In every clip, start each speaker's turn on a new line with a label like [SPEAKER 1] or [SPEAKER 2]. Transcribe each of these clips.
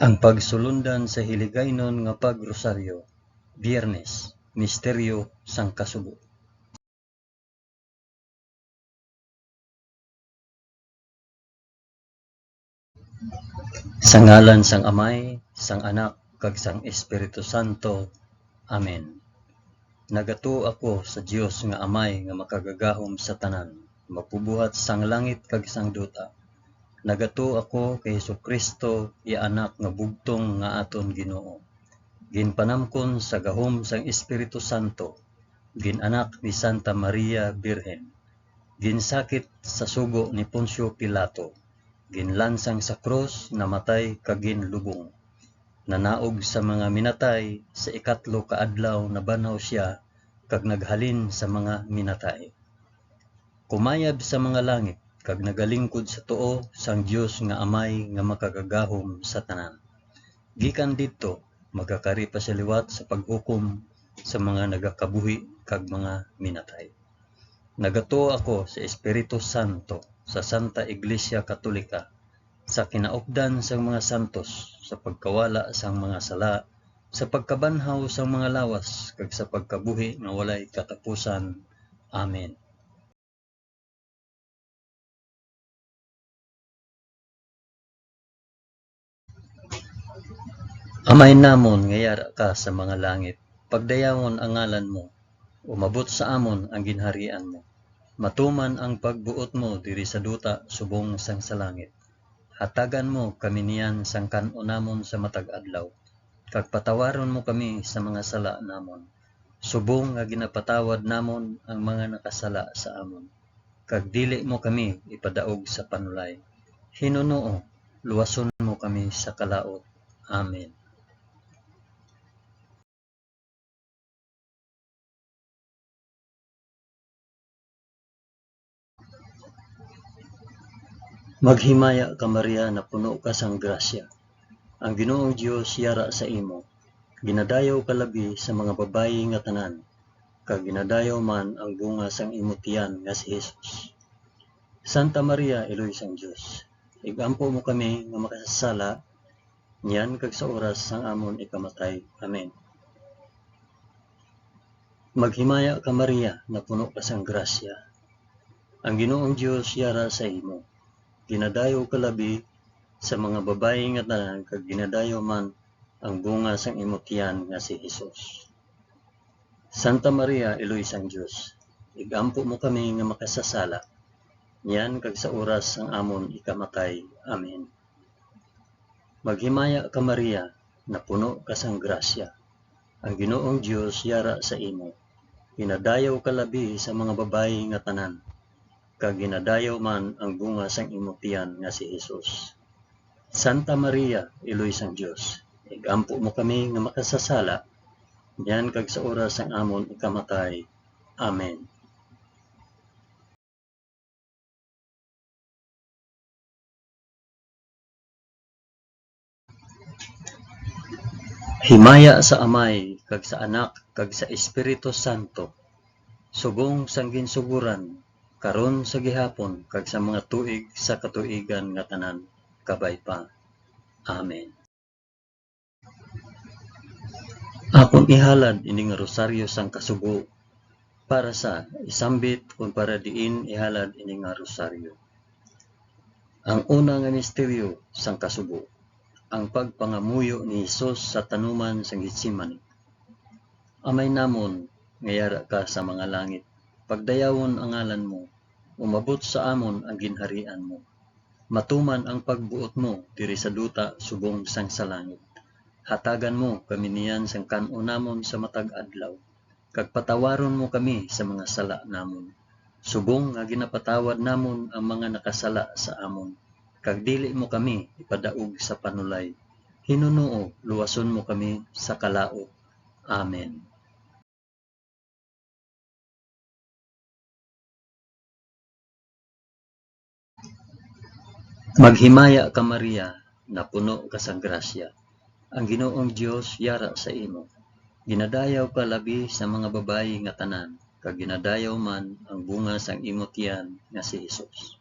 [SPEAKER 1] Ang pagsulundan sa hiligaynon nga pagrosaryo, Biyernes, Misteryo sang Kasubo. Sa ngalan sang Amay, sang Anak, kag sang Espiritu Santo. Amen. Nagato ako sa Dios nga Amay nga makagagahom sa tanan, mapubuhat sang langit kag sang duta. Nagato ako kay Jesucristo, iya anak nga bugtong nga aton Ginoo. Ginpanamkon sa gahom sang Espiritu Santo, ginanak ni Santa Maria Birhen. Ginsakit sa sugo ni Poncio Pilato, ginlansang sa krus, namatay kag ginlubong. Nanaog sa mga minatay, sa ikatlo ka adlaw nabanaw siya kag naghalin sa mga minatay. Kumayab sa mga langit kag nagalingkod sa tuo sang Dios nga Amay nga makagagahom sa tanan. Gikan didto magakari pa sa liwat sa paghukom sa mga nagakabuhi kag mga minatay. Nagato ako sa Espiritu Santo, sa Santa Iglesia Katolika, sa kinaupdan sang mga santos, sa pagkawala sang mga sala, sa pagkabanhaw sang mga lawas, kag sa pagkabuhi nga walay katapusan. Amen. Amay namon nga yara ka sa mga langit, pagdayawon ang ngalan mo, umabot sa amon ang ginharian mo. Matuman ang pagbuot mo diri sa duta subong sang sa langit. Hatagan mo kami niyan sang kan-o namon sa matag adlaw. Kag patawaron mo kami sa mga sala namon. Subong nga ginapatawad namon ang mga nakasala sa amon. Kag dili mo kami ipadaog sa panulay. Hinunoo, luwason mo kami sa kalaot. Amen. Maghimaya ka Maria na puno ka sang grasya. Ang Ginoong Dios yara sa imo. Ginadayaw ka labi sa mga babayi nga tanan, kag ginadayaw man ang bunga sang imo tiyan nga si Jesus. Santa Maria, Iloy sang Dios, igampo mo kami nga makasasala, niyan kag sa oras sang amon ikamatay. Amen. Maghimaya ka Maria na puno ka sang grasya. Ang Ginoong Dios yara sa imo. Ginadayaw ka labi sa mga babayi nga tanan, kag ginadayaw man ang bunga sang imo tiyan nga si Jesus. Santa Maria, Iloy sang Dios, igampo mo kami nga makasasala, niyan kag sa oras sang amon ikamatay. Amen. Maghimaya ka Maria na puno ka sang grasya. Ang Ginoong Dios yara sa imo. Ginadayaw ka labi sa mga babayi nga tanan, kag ginadayaw man ang bunga sang imo tiyan nga si Jesus. Santa Maria, Iloy sang Dios, igampo mo kami nga makasasala, niyan kag sa oras sang amon ikamatay. Amen. Himaya sa Amay, kag sa Anak, kag sa Espiritu Santo, subong sang ginsuguran, karon sa gihapon, kag sa mga tuig sa katuigan nga tanan, kabay pa. Amen. Akong ihalad ini nga rosaryo sang kasugo, para sa isambit kung para diin ihalad ini nga rosaryo. Ang una nga misteryo sang kasugo, ang pagpangamuyo ni Hesus sa tanuman sang Getsemani. Amay namon nga yara ka sa mga langit, pagdayawon ang ngalan mo, umabot sa amon ang ginharian mo. Matuman ang pagbuot mo diri sa duta subong sang sa langit. Hatagan mo kami niyan sang kan-o namon sa matag adlaw, kag patawaron mo kami sa mga sala namon. Subong nga ginapatawad namon ang mga nakasala sa amon, kag dili mo kami ipadaog sa panulay. Hinunoo, luwason mo kami sa kalaot. Amen. Maghimaya ka Maria na puno ka sang grasya. Ang Ginoong Dios yara sa imo. Ginadayaw ka labi sa mga babayi nga tanan, kag ginadayaw man ang bunga sang imo tiyan nga si Jesus.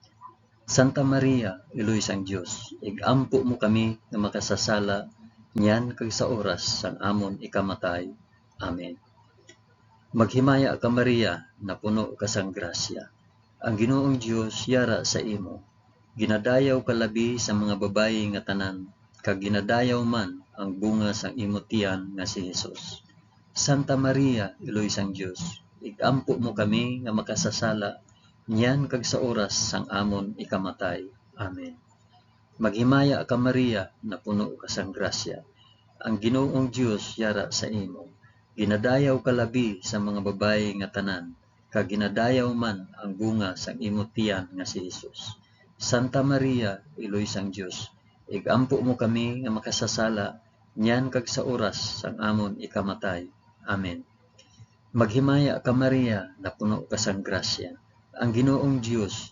[SPEAKER 1] Santa Maria, Iloy sang Dios, igampo mo kami nga makasasala, niyan kag sa oras sang amon ikamatay. Amen. Maghimaya ka Maria, na puno ka sang grasya. Ang Ginoong Dios yara sa imo. Ginadayaw ka labi sa mga babayi nga tanan, kag ginadayaw man ang bunga sang imo tiyan nga si Hesus. Santa Maria, Iloy sang Dios, igampo mo kami nga makasasala, niyan kag sa oras sang amon ikamatay. Amen. Maghimaya ka Maria, na puno ka sang grasya. Ang Ginoong Dios yara sa imo. Ginadayaw ka labi sa mga babayi nga tanan, kag ginadayaw man ang bunga sang imo tiyan nga si Hesus. Santa Maria, Iloy sang Dios, igampo mo kami nga makasasala, niyan kag sa oras sang amon ikamatay. Amen. Maghimaya ka Maria, na puno ka sang grasya. Ang Ginoong Dios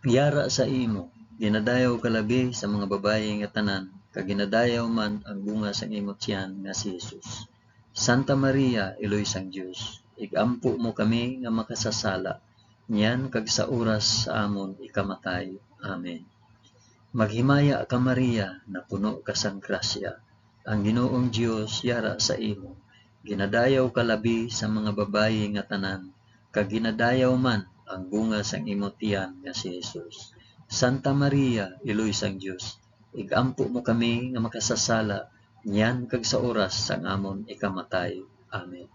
[SPEAKER 1] yara sa imo. Ginadayaw ka labi sa mga babayi nga tanan, kag ginadayaw man ang bunga sang imo tiyan nga si Hesus. Santa Maria, Iloy sang Dios, igampo mo kami nga makasasala, niyan kag sa oras sa amon ikamatay. Amen. Maghimaya ka Maria, na puno ka sang grasya. Ang Ginoong Dios yara sa imo. Ginadayaw ka labi sa mga babayi nga tanan, kag ginadayaw man ang bunga sang imo tiyan nga si Hesus. Santa Maria, Iloy sang Dios, igampo mo kami nga makasasala, niyan kag sa oras sang amon ikamatay. Amen.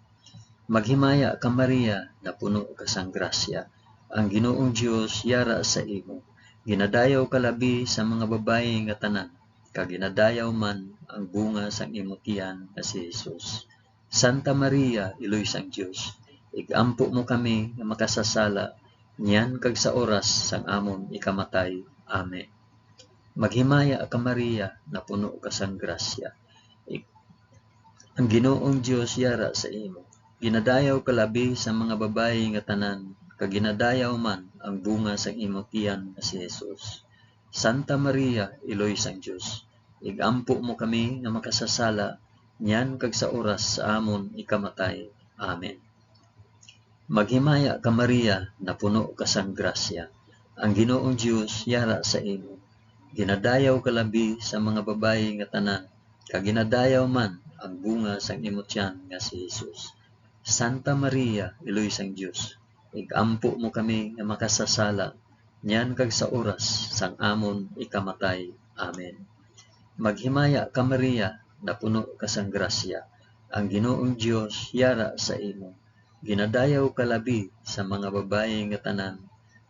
[SPEAKER 1] Maghimaya ka Maria, na puno ka sang grasya. Ang Ginoong Dios yara sa imo. Ginadayaw ka labi sa mga babayi nga tanan, kag ginadayaw man ang bunga sang imo tiyan nga si Hesus. Santa Maria, Iloy sang Dios, igampo mo kami nga makasasala, niyan kag sa oras sang amon ikamatay. Amen. Maghimaya ka Maria, na puno ka sang grasya. Ang Ginoong Dios yara sa imo. Ginadayaw ka labi sa mga babayi nga tanan, kag ginadayaw man ang bunga sang imo tiyan nga si Hesus. Santa Maria, Iloy sang Dios, igampo mo kami nga makasasala, niyan kag sa oras sa amon ikamatay. Amen. Maghimaya ka Maria, na puno ka sang grasya. Ang Ginoong Dios yara sa imo. Ginadayaw ka labi sa mga babayi nga tanan, kag ginadayaw man ang bunga sang imo tiyan nga si Hesus. Santa Maria, Iloy sang Dios, igampo mo kami nga makasasala, niyan kag sa oras sang amon ikamatay. Amen. Maghimaya ka Maria, na puno ka sang grasya. Ang Ginoong Dios yara sa imo. Ginadayaw ka labi sa mga babayi nga tanan,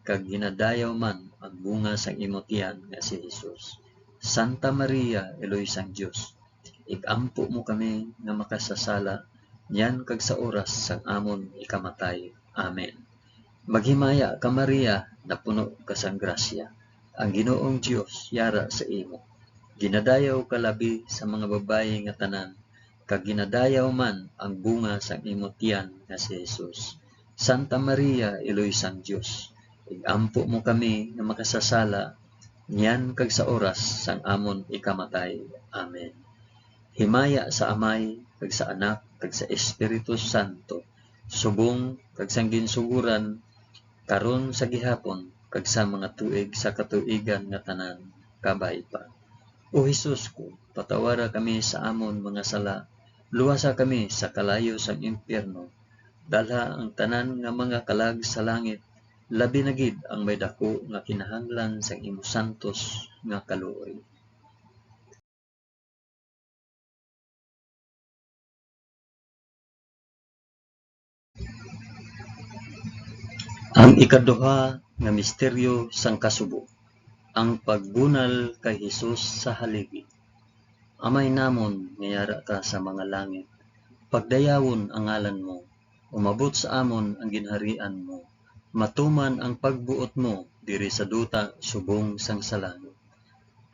[SPEAKER 1] kag ginadayaw man ang bunga sang imo tiyan nga si Hesus. Santa Maria, Iloy sang Dios, igampo mo kami nga makasasala, niyan kag sa oras sang amon ikamatay. Amen. Maghimaya ka Maria, na puno ka sang grasya. Ang Ginoong Dios yara sa imo. Ginadayaw ka labi sa mga babayi nga tanan, kag ginadayaw man ang bunga sang imo tiyan nga si Hesus. Santa Maria, Iloy sang Dios, igampo mo kami nga makasasala, niyan kag sa oras sang amon ikamatay. Amen. Himaya sa Amay, kag sa Anak, kag sa Espiritu Santo, subong kag sang ginsuguran, karon sa gihapon, kag sa mga tuig sa katuigan nga tanan, kabay pa. O Hesus ko, patawara kami sa amon mga sala, luwasa kami sa kalayo sang impyerno, dalha ang tanan nga mga kalag sa langit, labi na gid ang may dako nga kinahanglan sang imo santos nga kaluoy. Ang ikaduha nga misteryo sang kasubo, ang pagbunal kay Hesus sa haligi. Amay namon nga yara ka sa mga langit, pagdayawon ang ngalan mo, umabot sa amon ang ginharian mo, matuman ang pagbuot mo diri sa duta subong sang sa langit.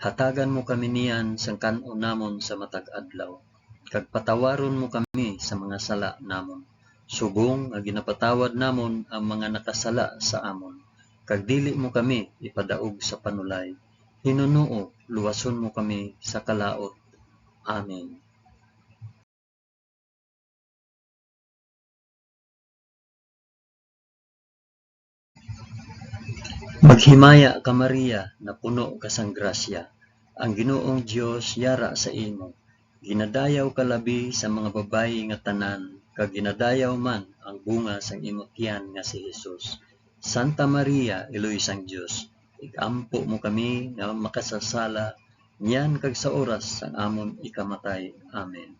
[SPEAKER 1] Hatagan mo kami niyan sang kan-on namon sa matag adlaw, kag patawaron mo kami sa mga sala namon, subong nga ginapatawad namon ang mga nakasala sa amon, kag dili mo kami ipadaog sa panulay. Hinunoo, luwason mo kami sa kalaot. Amen. Maghimaya ka Maria, na puno ka sang grasya. Ang Ginoong Dios yara sa imo. Ginadayaw ka labi sa mga babayi nga tanan, kag ginadayaw man ang bunga sang imong tiyan nga si Hesus. Santa Maria, Iloy sang Dios, igampo mo kami nga makasasala, niyan kag sa oras sang amon ikamatay. Amen.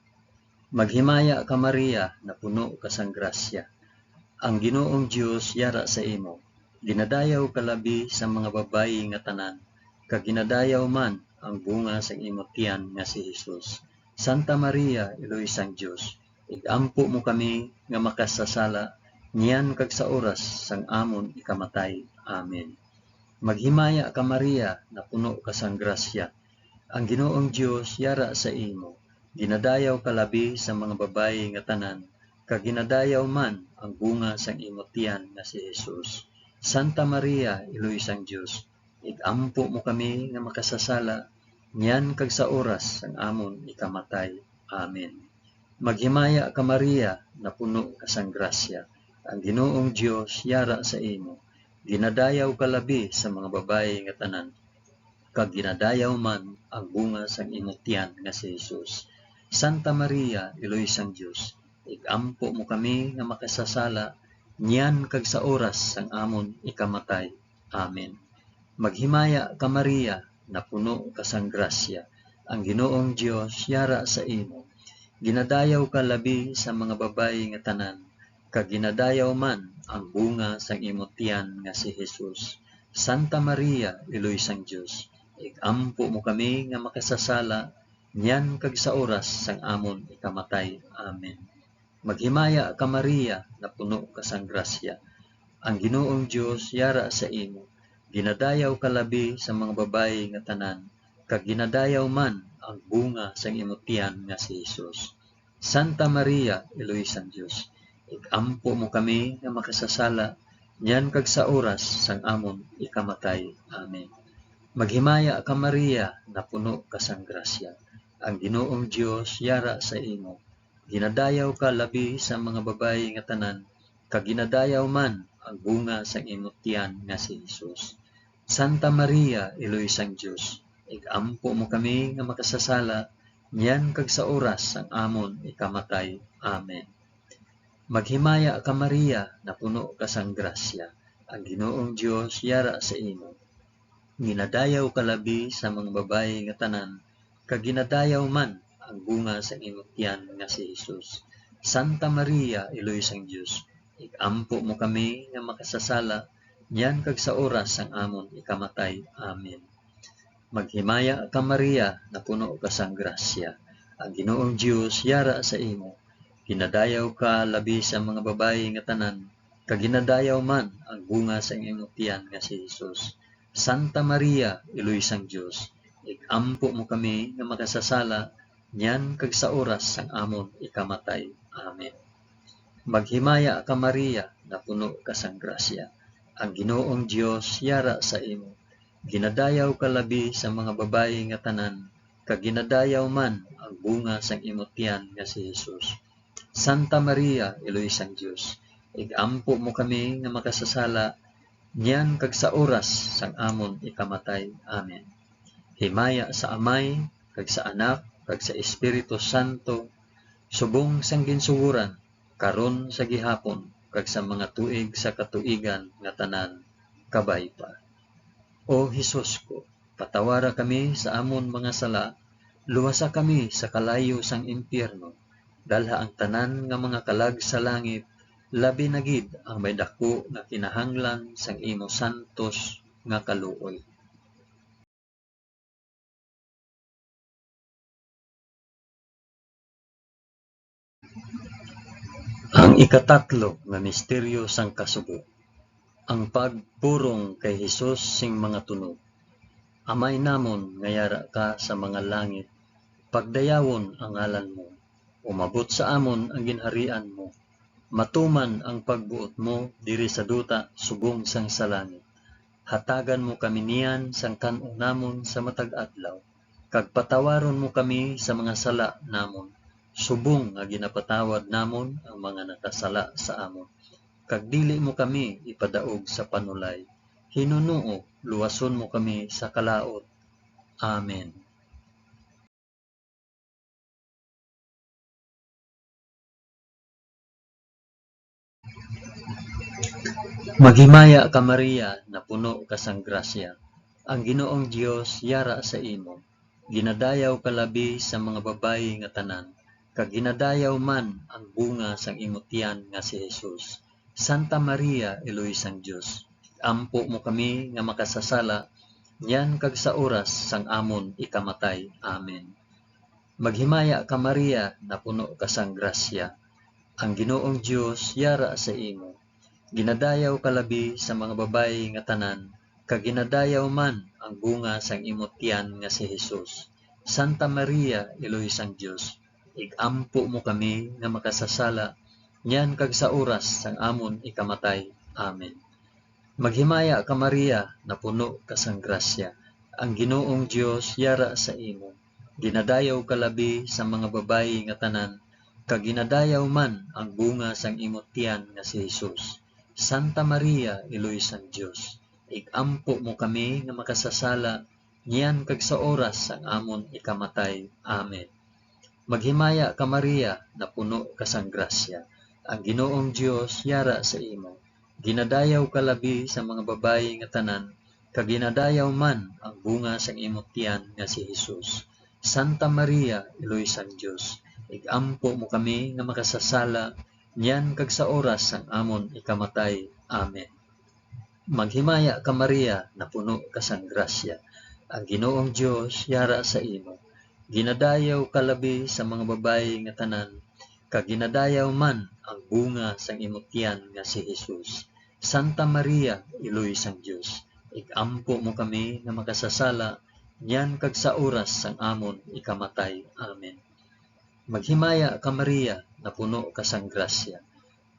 [SPEAKER 1] Maghimaya ka Maria, na puno ka sang grasya. Ang Ginoong Dios yara sa imo. Ginadayaw ka labi sa mga babayi nga tanan, kag ginadayaw man ang bunga sang imong tiyan nga si Hesus. Santa Maria, Iloy sang Dios, igampo mo kami nga makasasala, niyan kag sa oras sang amon ikamatay. Amen. Maghimaya ka Maria, na puno ka sang grasya. Ang Ginoong Dios yara sa imo. Ginadayaw ka labi sa mga babayi nga tanan, kag ginadayaw man ang bunga sang imong tiyan nga si Hesus. Santa Maria, Iloy sang Dios, igampo mo kami nga makasasala, niyan kag sa oras sang amon ikamatay. Amen. Maghimaya ka Maria, na puno ka sang grasya. Ang Ginoong Dios yara sa imo. Ginadayaw ka labi sa mga babayi nga tanan, kag ginadayaw man ang bunga sang imong tiyan nga si Hesus. Santa Maria, Iloy sang Dios, igampo mo kami nga makasasala, niyan kag sa oras sang amon ikamatay. Amen. Maghimaya ka Maria, na puno ka sang grasya. Ang Ginoong Dios yara sa imo. Ginadayaw ka labi sa mga babayi nga tanan, kag ginadayaw man ang bunga sang imong tiyan nga si Hesus. Santa Maria, Iloy sang Dios, igampo mo kami nga makasasala, niyan kag sa oras sang amon ikamatay. Amen. Maghimaya ka Maria, na puno ka sang grasya. Ang Ginoong Dios yara sa imo. Ginadayaw ka labi sa mga babayi nga tanan, kag ginadayaw man ang bunga sang imong tiyan nga si Hesus. Santa Maria, Iloy sang Dios, igampo mo kami nga makasasala, niyan kag sa oras sang amon ikamatay. Amen. Maghimaya ka Maria, na puno ka sang grasya. Ang Ginoong Dios yara sa imo. Ginadayaw ka labi sa mga babayi nga tanan, kag ginadayaw man ang bunga sang imong tiyan nga si Hesus. Santa Maria, Iloy sang Dios, igampo mo kami nga makasasala, niyan kag sa oras sang amon ikamatay. Amen. Maghimaya ka Maria, na puno ka sang grasya. Ang Ginoong Dios yara sa imo. Ginadayaw ka labi sa mga babayi nga tanan, kag ginadayaw man ang bunga sa imong tiyan nga si Hesus. Santa Maria, Iloy sang Dios, igampo mo kami nga makasasala, niyan kag sa oras sang amon ikamatay. Amen. Maghimaya ka Maria, na puno ka sang grasya. Ang Ginoong Dios yara sa imo. Ginadayaw ka labi sa mga babayi nga tanan, kag ginadayaw man ang bunga sa imong tiyan nga si Hesus. Santa Maria, Iloy sang Dios, igampo mo kami nga makasasala, niyan kag sa oras sang amon ikamatay. Amen. Maghimaya ka Maria, na puno ka sang grasya. Ang Ginoong Dios yara sa imo. Ginadayaw ka labi sa mga babayi nga tanan, kag ginadayaw man ang bunga sang imong tiyan nga si Hesus. Santa Maria, Iloy sang Dios, igampo mo kami nga makasasala, niyan kag sa oras sang amon ikamatay. Amen. Himaya sa Amay, kag sa Anak, kag sa Espiritu Santo, subong sang ginsuguran, karon sa gihapon, kag sa mga tuig sa katuigan nga tanan, kabay pa. O Hesus ko, patawara kami sa amon mga sala, luwasa kami sa kalayo sang impyerno, dalha ang tanan nga mga kalag sa langit, labi na gid ang may dako nga kinahanglan sang imo santos nga kaluoy. Ang ikatatlo nga misteryo sang kasugo, ang pagpurong kay Hesus sing mga tunog. Amay namon nga yara ka sa mga langit, pagdayawon ang ngalan mo, umabot sa amon ang ginharian mo, matuman ang pagbuot mo diri sa duta subong sang sa langit. Hatagan mo kami niyan sang kan-o namon sa matag adlaw, kag patawaron mo kami sa mga sala namon, subong nga ginapatawad namon ang mga nakasala sa amon. Kag dili mo kami ipadaog sa panulay, Hinunoo, luwason mo kami sa kalaot. Amen. Maghimaya ka Maria, na puno ka sang grasya. Ang Ginoong Dios yara sa imo. Ginadayaw ka labi sa mga babayi nga tanan, kag ginadayaw man ang bunga sang imong tiyan nga si Jesus. Santa Maria, Eloy sang Dios, ampo mo kami nga makasasala, yan kag sa oras sang amon ikamatay. Amen. Maghimaya ka Maria, na puno ka sang grasya. Ang Ginoong Dios yara sa imo. Ginadayaw ka labi sa mga babayi nga tanan, kag ginadayaw man ang bunga sang imong tiyan nga si Jesus. Santa Maria, Eloy sang Dios, igampo mo kami nga makasasala, nyan kag sa oras sang amon ikamatay. Amen. Maghimaya ka Maria, na puno ka sang grasya. Ang Ginoong Dios yara sa imo. Ginadayaw ka labi sa mga babayi nga tanan, kag ginadayaw man ang bunga sang imong tiyan nga si Jesus. Santa Maria, Eloy sang Dios, igampo mo kami nga makasasala, niyan kag sa oras sang amon ikamatay. Amen. Maghimaya ka Maria, na puno ka sang grasya. Ang Ginoong Dios yara sa imo. Ginadayaw ka labi sa mga babayi nga tanan, kag ginadayaw man ang bunga sang imong tiyan nga si Jesus. Santa Maria, Eloy sang Dios, igampo mo kami nga makasasala, niyan kag sa oras sang amon ikamatay. Amen. Maghimaya ka Maria, na puno ka sang grasya. Ang Ginoong Dios yara sa imo. Ginadayaw ka labi sa mga babayi nga tanan, kag ginadayaw man ang bunga sang imong tiyan nga si Jesus. Santa Maria, Eloy sang Dios, igampo mo kami nga makasasala, niyan kag sa oras sang amon ikamatay. Amen. Maghimaya ka Maria, na puno ka sang grasya.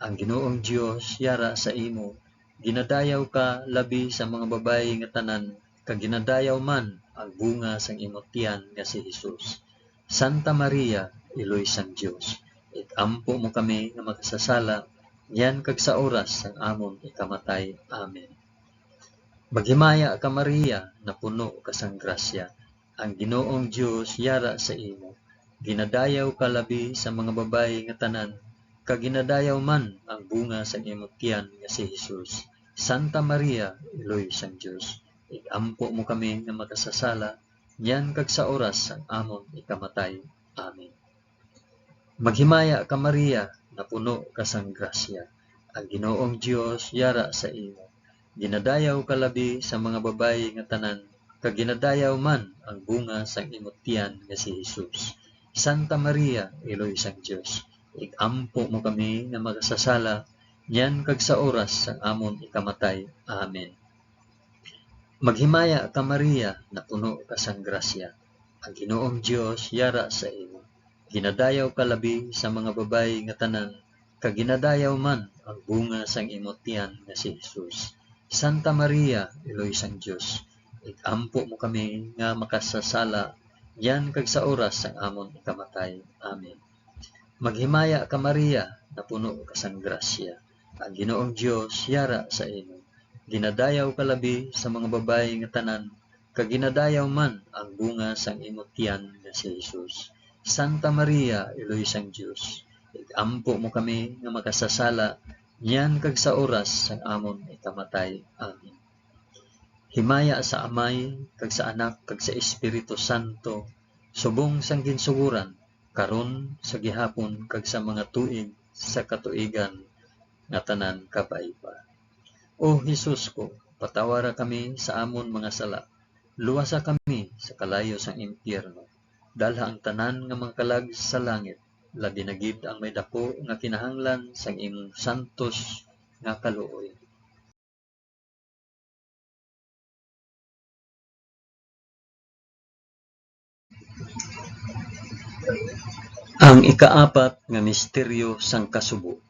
[SPEAKER 1] Ang Ginoong Dios yara sa imo. Ginadayaw ka labi sa mga babayi nga tanan, kag ginadayaw man ang bunga sang imong tiyan nga si Jesus. Santa Maria, Eloy sang Dios, igampo mo kami nga makasasala, yan kag sa oras sang amon ikamatay. Amen. Maghimaya ka Maria, na puno ka sang grasya. Ang Ginoong Dios yara sa imo. Ginadayaw ka labi sa mga babayi nga tanan, kag ginadayaw man ang bunga sang imong tiyan nga si Jesus. Santa Maria, Eloy sang Dios, igampo mo kami nga makasasala, yan kag sa oras sang amon ikamatay. Amen. Maghimaya ka Maria, na puno ka sang grasya. Ang Ginoong Dios yara sa imo. Ginadayaw ka labi sa mga babayi nga tanan, kag ginadayaw man ang bunga sang imong tiyan nga si Jesus. Santa Maria, Eloy sang Dios, igampo mo kami nga makasasala, yan kag sa oras sang amon ikamatay. Amen. Maghimaya ka Maria, na puno ka sang grasya. Ang Ginoong Dios yara sa imo. Ginadayaw ka labi sa mga babayi nga tanan, kag ginadayaw man ang bunga sang imong tiyan nga si Jesus. Santa Maria, Eloy sang Dios, igampo mo kami nga makasasala, yan kag sa oras sang amon ikamatay. Amen. Maghimaya ka Maria, na puno ka sang grasya. Ang Ginoong Dios yara sa imo. Ginadayaw ka labi sa mga babayi nga tanan, kag ginadayaw man ang bunga sang imong tiyan nga si Jesus. Santa Maria, Eloy sang Dios, igampo mo kami nga makasasala, niyan kag sa oras sang amon ikamatay. Amen. Himaya sa Amay, kag sa Anak, kag sa Espiritu Santo, subong sang ginsuguran, karon sa gihapon, kag sa mga tuig sa katuigan nga tanan kapaiba. O Jesus ko, patawara kami sa amon mga sala, luwasa kami sa kalayo sang impyerno, dalha ang tanan nga mga kalag sa langit, labi na gid ang may dako nga kinahanglan sang imong santos nga kaluoy. Ang ikaapat nga misteryo sang kasubo,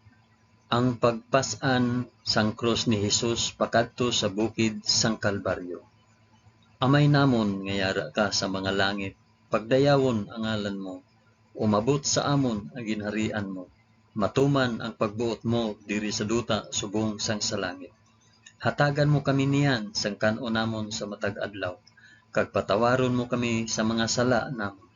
[SPEAKER 1] ang pagpas-an sang krus ni Jesus pakadto sa bukid sang Kalbaryo. Amay namon nga yara ka sa mga langit, pagdayawon ang ngalan mo, umabot sa amon ang ginharian mo, matuman ang pagbuot mo diri sa duta subong sang sa langit. Hatagan mo kami niyan sang kan-o namon sa matag adlaw, kag patawaron mo kami sa mga sala namon.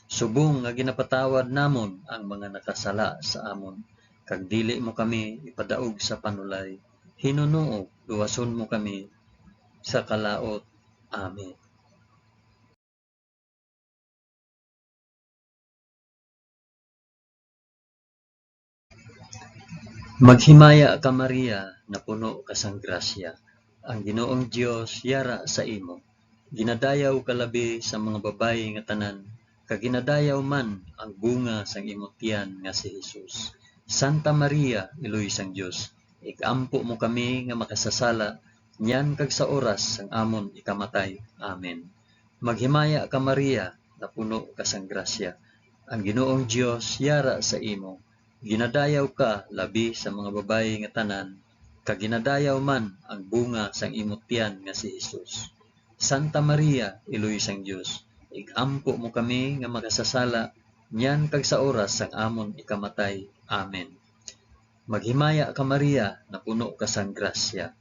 [SPEAKER 1] Subong nga ginapatawad namon ang mga nakasala sa amon, kag dili mo kami ipadaog sa panulay. Hinunoo, luwason mo kami sa kalaot. Amen. Maghimaya ka Maria, na puno ka sang grasya. Ang Ginoong Dios yara sa imo. Ginadayaw ka labi sa mga babayi nga tanan, kag ginadayaw man ang bunga sang imong tiyan nga si Hesus. Santa Maria, Iloy sang Dios, ikampo mo kami nga makasasala, nyan kag sa oras sang amon ikamatay. Amen. Maghimaya ka Maria, na puno ka sang grasya. Ang Ginoong Dios yara sa imo. Ginadayaw ka labi sa mga babayi nga tanan, kag ginadayaw man ang bunga sang imong tiyan nga si Hesus. Santa Maria, Iloy sang Dios, igampo mo kami nga makasasala, nyan kag sa oras sang amon ikamatay. Amen. Maghimaya ka Maria, na puno ka sang grasya.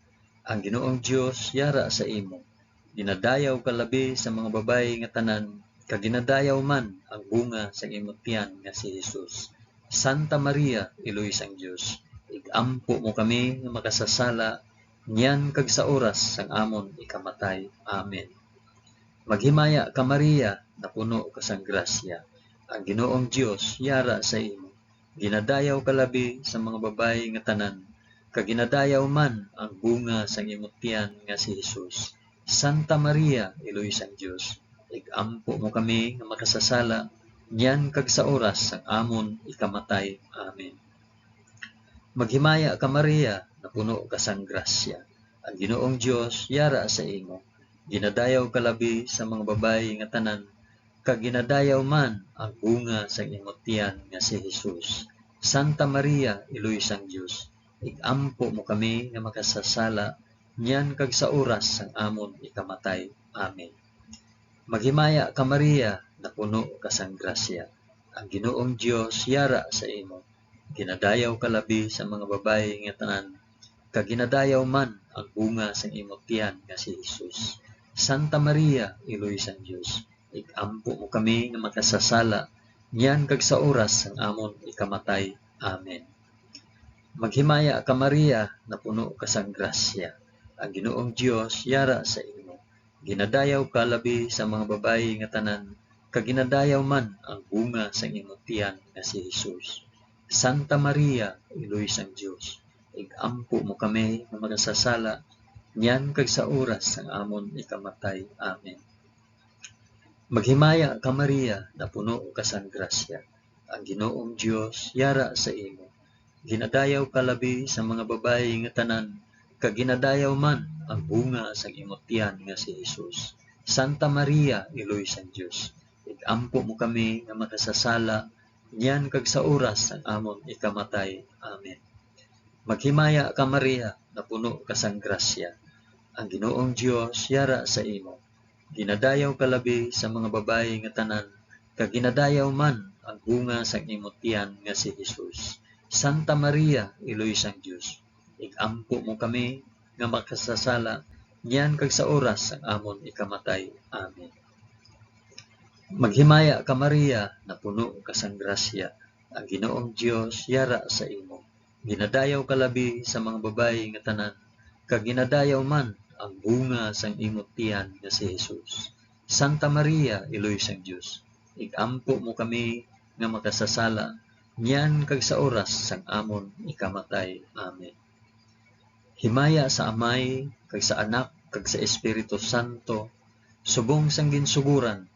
[SPEAKER 1] Ang Ginoong Dios yara sa imo. Ginadayaw ka labi sa mga babayi nga tanan, kag ginadayaw man ang bunga sang imong tiyan nga si Hesus. Santa Maria, Iloy sang Dios, igampo mo kami nga makasasala, nyan kag sa oras sang amon ikamatay. Amen. Maghimaya ka Maria, na puno ka sang grasya. Ang Ginoong Dios yara sa imo. Ginadayaw ka labi sa mga babayi nga tanan, kag ginadayaw man ang bunga sang imong tiyan nga si Hesus. Santa Maria, Iloy sang Dios, igampo mo kami nga makasasala, nyan kag sa oras sang amon ikamatay. Amen. Maghimaya ka Maria, na puno ka sang grasya. Ang Ginoong Dios yara sa imo. Ginadayaw ka labi sa mga babayi nga tanan, kag ginadayaw man ang bunga sang imong tiyan nga si Hesus. Santa Maria, Iloy sang Dios, igampo mo kami nga makasasala, nyan kag sa oras sang amon ikamatay. Amen. Maghimaya ka Maria, na puno ka sang grasya. Ang Ginoong Dios yara sa imo. Ginadayaw ka labi sa mga babayi nga tanan, kag ginadayaw man ang bunga sang imong tiyan nga si Hesus. Santa Maria, Iloy sang Dios, igampo mo kami nga makasasala, nyan kag sa oras sang amon ikamatay. Amen. Maghimaya ka Maria, na puno ka sang grasya. Ang Ginoong Dios yara sa imo. Ginadayaw ka labi sa mga babayi nga tanan, kag ginadayaw man ang bunga sang imong tiyan nga si Hesus. Santa Maria, Iloy sang Dios, igampo mo kami nga makasasala, nyan kag sa oras sang amon ikamatay. Amen. Maghimaya ka Maria, na puno ka sang grasya. Ang Ginoong Dios yara sa imo. Ginadayaw ka labi sa mga babayi nga tanan, kag ginadayaw man ang bunga sang imong tiyan nga si Hesus. Santa Maria, Iloy sang Dios, igampo mo kami nga makasasala, nyan kag sa oras sang amon ikamatay. Amen. Maghimaya ka Maria, na puno ka sang grasya. Ang Ginoong Dios yara sa imo. Ginadayaw ka labi sa mga babayi nga tanan, kag ginadayaw man ang bunga sang imong tiyan nga si Hesus. Santa Maria, Iloy sang Dios, igampo mo kami nga makasasala, nyan kag sa oras sang amon ikamatay. Amen. Maghimaya ka Maria, na puno ka sang grasya. Ang Ginoong Dios yara sa imo. Ginadayaw ka labi sa mga babayi nga tanan, kag ginadayaw man ang bunga sang imong tiyan nga si Hesus. Santa Maria, Iloy sang Dios, igampo mo kami nga makasasala, nyan kag sa oras sang amon ikamatay. Amen. Himaya sa Amay, kag sa Anak, kag sa Espiritu Santo, subong sang ginsuguran,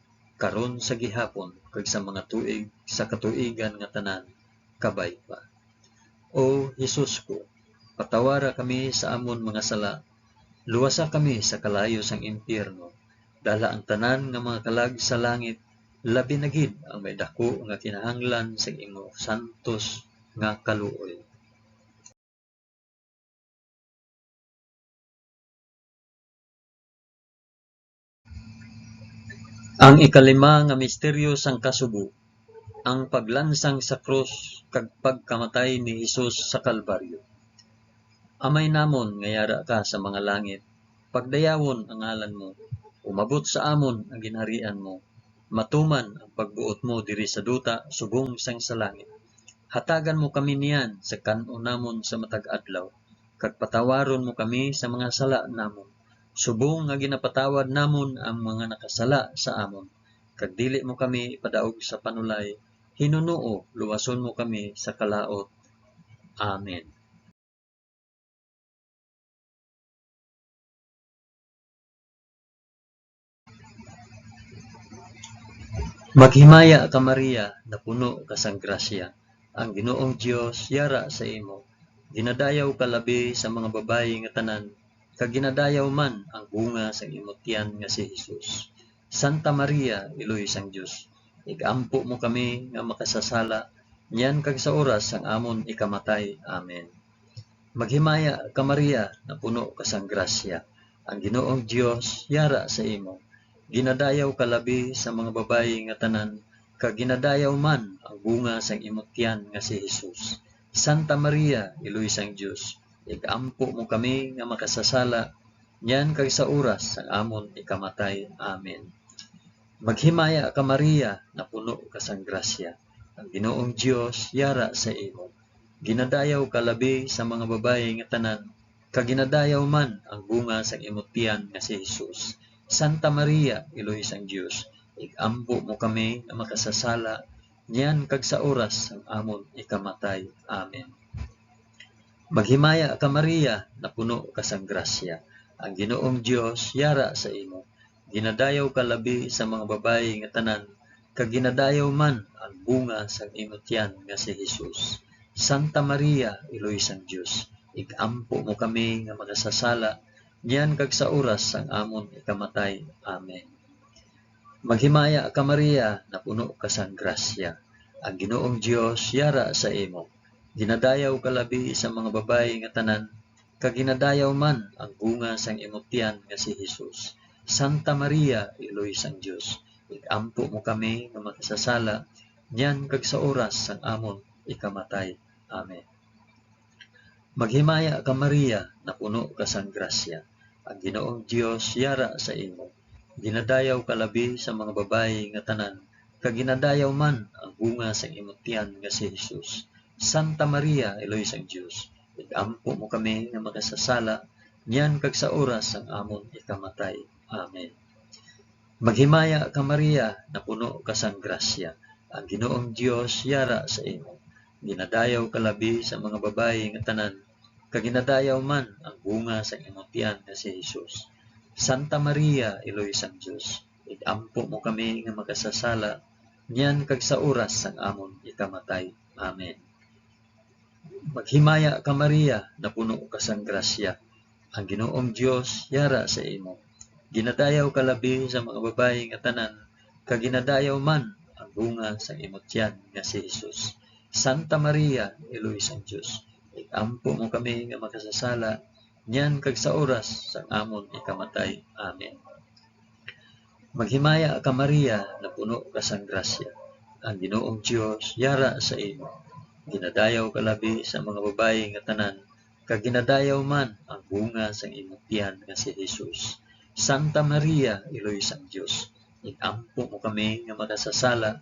[SPEAKER 1] karon sa gihapon, kag sa mga tuig sa katuigan nga tanan, kabay pa. O Hesus ko, patawara kami sa amon mga sala, luwasa kami sa kalayo sang impyerno, dala ang tanan nga mga kalag sa langit, labi na gid ang may dako nga kinahanglan sa imong santos nga kaluoy. Ang ikalima nga misteryo sang kasubo, ang paglansang sa krus kag pagkamatay ni Hesus sa Kalbaryo. Amay namon nga yara ka sa mga langit, pagdayawon ang ngalan mo, umabot sa amon ang ginharian mo, matuman ang pagbuot mo diri sa duta subong sang sa langit. Hatagan mo kami niyan sa kanon namon sa matag adlaw, kag patawaron mo kami sa mga sala namon, subong nga ginapatawad namon ang mga nakasala sa amon, kag dili mo kami ipadaog sa panulay, hinunoo luwason mo kami sa kalaot. Amen. Maghimaya ka Maria, na puno ka sang grasya. Ang Ginoong Dios yara sa imo. Ginadayaw ka labi sa mga babayi nga tanan, kag ginadayaw man ang bunga sa imong tiyan nga si Hesus. Santa Maria, Iloy sang Dios, igampo mo kami nga makasasala, niyan kag sa oras sang amon ikamatay. Amen. Maghimaya ka Maria, na puno ka sang grasya. Ang Ginoong Dios yara sa imo. Ginadayaw ka labi sa mga babayi nga tanan, kag ginadayaw man ang bunga sang imong tiyan nga si Hesus. Santa Maria, Iloy sang Dios, igampo mo kami nga makasasala, niyan kag sa oras sang amon ikamatay. Amen. Maghimaya ka Maria, na puno ka sang grasya. Ang Ginoong Dios yara sa imo. Ginadayaw ka labi sa mga babayi nga tanan, kag ginadayaw man ang bunga sang imong tiyan nga si Hesus. Santa Maria, Iloy sang Dios, igampo mo kami nga makasasala, niyan kag sa oras sang amon ikamatay. Amen. Maghimaya ka Maria, na puno ka sang grasya. Ang Ginoong Dios yara sa imo. Ginadayaw ka labi sa mga babayi nga tanan, kag ginadayaw man ang bunga sang imong tiyan nga si Hesus. Santa Maria, Iloy sang Dios, igampo mo kami nga makasasala, niyan kag sa oras sang amon ikamatay. Amen. Maghimaya ka Maria, na puno ka sang grasya. Ang Ginoong Dios yara sa imo. Ginadayaw ka labi sa mga babayi nga tanan, kag ginadayaw man ang bunga sang imong tiyan nga si Hesus. Santa Maria, Iloy sang Dios, igampo mo kami nga makasasala, niyan kag sa oras sang amon ikamatay. Amen. Maghimaya ka Maria, na puno ka sang grasya. Ang Ginoong Dios yara sa imo. Ginadayaw ka labi sa mga babayi nga tanan, kag ginadayaw man ang bunga sang imong tiyan nga si Hesus. Santa Maria, Iloy sang Dios, igampo mo kami nga makasasala, niyan kag sa oras sang amon ikamatay. Amen. Maghimaya ka Maria, na puno ka sang grasya. Ang Ginoong Dios yara sa imo. Ginadayaw ka labi sa mga babayi nga tanan, kag ginadayaw man ang bunga sang imong tiyan nga si Hesus. Santa Maria, Iloy sang Dios, igampo mo kami nga makasasala, niyan kag sa oras sang amon ikamatay. Amen. Maghimaya ka Maria, na puno ka sang grasya. Ang Ginoong Dios yara sa imo. Ginadayaw ka labi sa mga babayi nga tanan, kag ginadayaw man ang bunga sang imong tiyan nga si Hesus. Santa Maria, Iloy sang Dios, igampo mo kami nga makasasala, niyan kag sa oras sang amon ikamatay. Amen. Maghimaya ka Maria, na puno ka sang grasya. Ang Ginoong Dios yara sa imo. Ginadayaw ka labi sa mga babayi nga tanan, kag ginadayaw man ang bunga sang imong tiyan nga si Hesus. Santa Maria, Iloy sang Dios, igampo mo kami nga makasasala,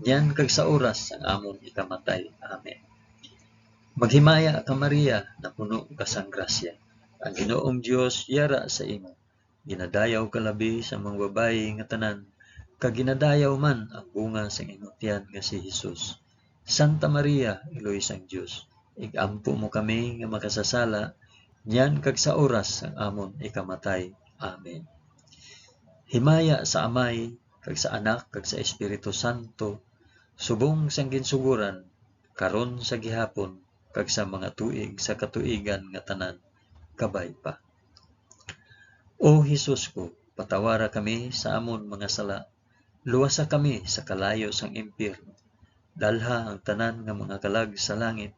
[SPEAKER 1] niyan kag sa oras sang amon ikamatay. Amen. Maghimaya ka Maria, na puno ka sang grasya. Ang Ginoong Dios yara sa imo. Ginadayaw ka labi sa mga babayi nga tanan, kag ginadayaw man ang bunga sang imong tiyan nga si Hesus. Santa Maria, Iloy sang Dios, igampo mo kami nga makasasala, niyan kag sa oras sang amon ikamatay. Amen. Himaya sa Amay, kag sa Anak, kag sa Espiritu Santo, subong sang ginsuguran, karon sa gihapon, kag sa mga tuig sa katuigan nga tanan, kabay pa. O Hesus ko, patawara kami sa amon mga sala, luwasa kami sa kalayo sang impyerno, dalha ang tanan nga mga kalag sa langit,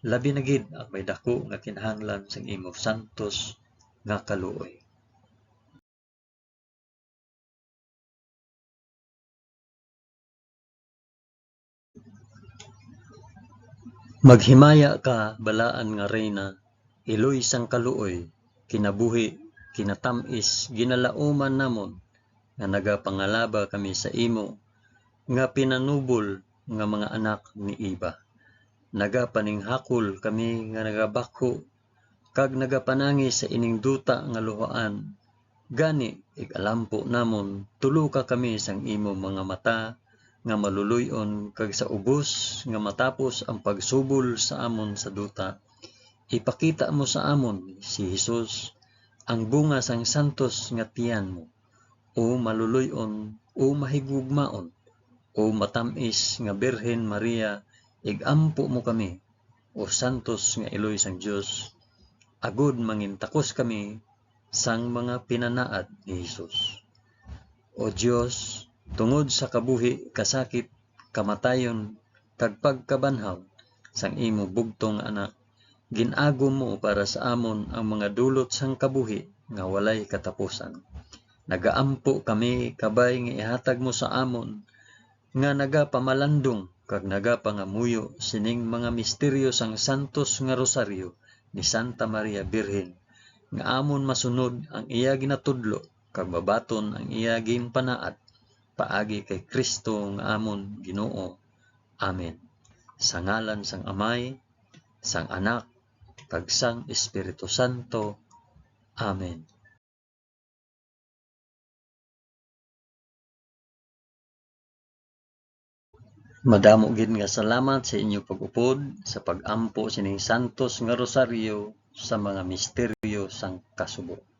[SPEAKER 1] labi na gid ang may dako nga kinahanglan sang imo santos nga kaluoy. Maghimaya ka, balaan nga reyna, iloy sang kaluoy, kinabuhi, kinatamis, ginalauman namon, nga nagapangalaba kami sa imo, nga pinanubol nga mga anak ni Iba. Nagapaninghakol kami nga nagabakho, kag nagapanangi sa ining duta nga luhaan. Gani, ikalampo namon, tulo ka kami sang imo mga mata, nga maluluyon, kag sa ubos, nga matapos ang pagsubol sa amon sa duta. Ipakita mo sa amon, si Jesus, ang bunga sang santos nga tiyan mo, o maluluyon, o mahigugmaon, o matamis nga Birhen Maria, igampo mo kami, o santos nga iloy sang Dios, agud mangintakos kami sang mga pinanaad ni Jesus. O Dios, tungod sa kabuhi, kasakit, kamatayon, kag pagkabanhaw sang imo bugtong anak, ginagom mo para sa amon ang mga dulot sang kabuhi nga walay katapusan. Nagaampo kami kabay nga ihatag mo sa amon, nga nagapamalandong kag nagapangamuyo sining mga misteryo sang santos nga rosaryo ni Santa Maria Birhen, nga amon masunod ang iya ginatudlo kag mabaton ang iya ginpanaad paagi kay Kristo nga amon Ginoo. Amen. Sa ngalan sang Amay, sang Anak, kag sang Espiritu Santo. Amen. Madamo gid nga salamat sa inyo pag-upod sa pag-ampo sining santos nga rosaryo sa mga misteryo sang kasubo.